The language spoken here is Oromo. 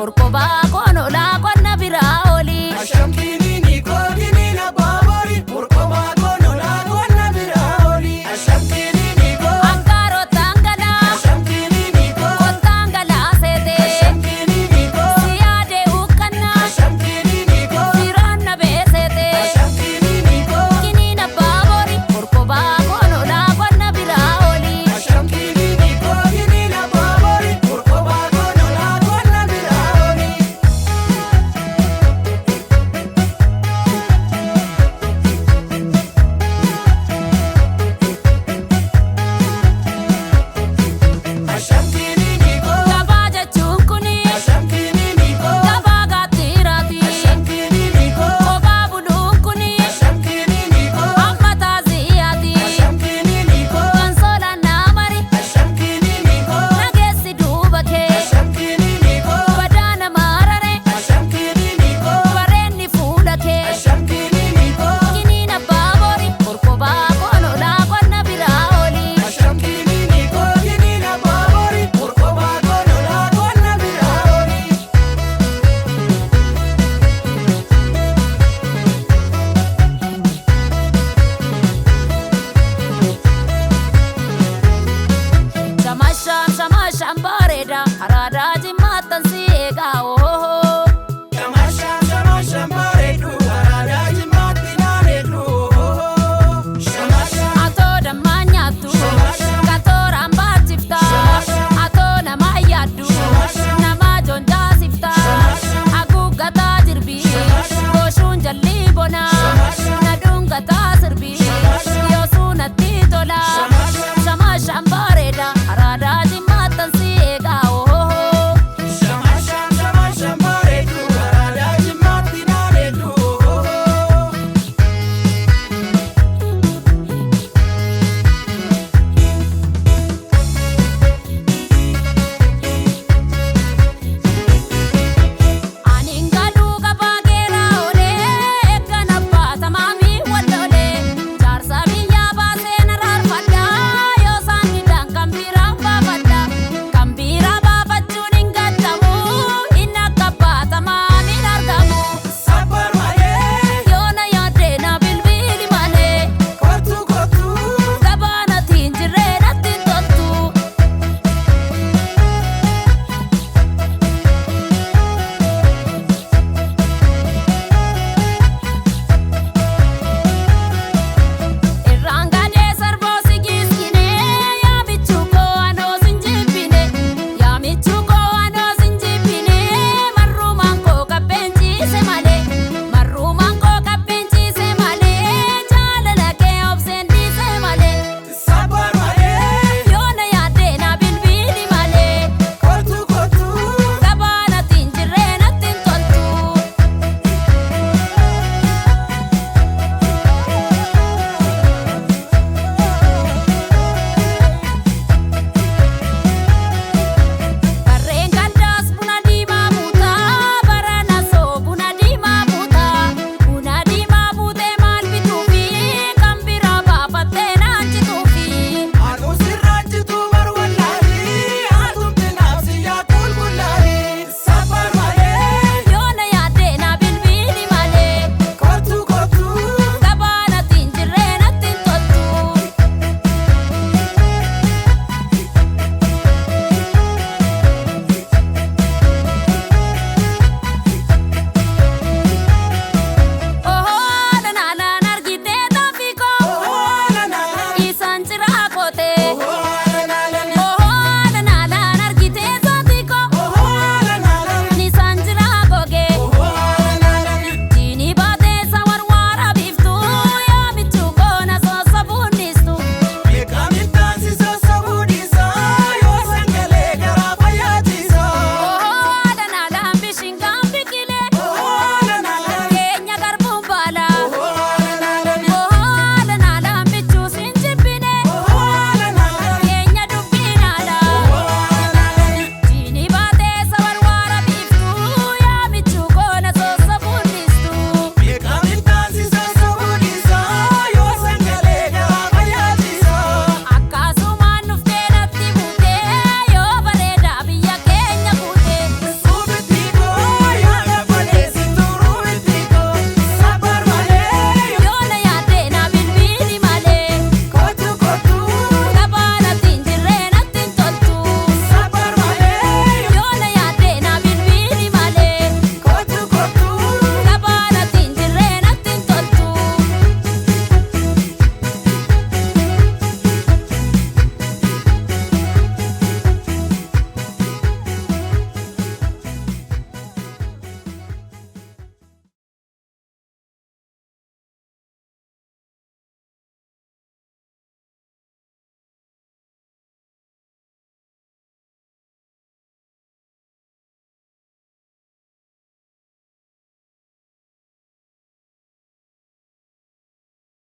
Murkoba kono la konna biraoli. Ashamkini ni kogini na babori. Murkoba kono la konna biraoli. Ashamkini ni ko. Ankaro tangala. Ashamkini ni ko. Kotangala sete. Ashamkini ni ko. Siyade ukana. Ashamkini ni ko. Sirana besete. Ashamkini ni ko. Kini na babori. Murkoba kono la konna biraoli. Ashamkini ni kogini na babori. Murkoba kono la konna biraoli. Ashamkini ni ko. Kabaja chunkuni. Ashamkini ni ko. Kabaga tirati. Ashamkini ni ko. Koba bulunkuni. Ashamkini ni ko. Amata ziyati. Ashamkini ni ko. Konsola namari. Ashamkini ni ko. Nagesi dubake. Ashamkini ni ko. Badana marare. Ashamkini ni ko. Bareni fulake. Ashamkini ni ko. Kini na babori. Murkoba kono la konna biraoli. Ashamkini ni kogini na babori. Murkoba kono la konna biraoli. Shamasham bareda. Araadaa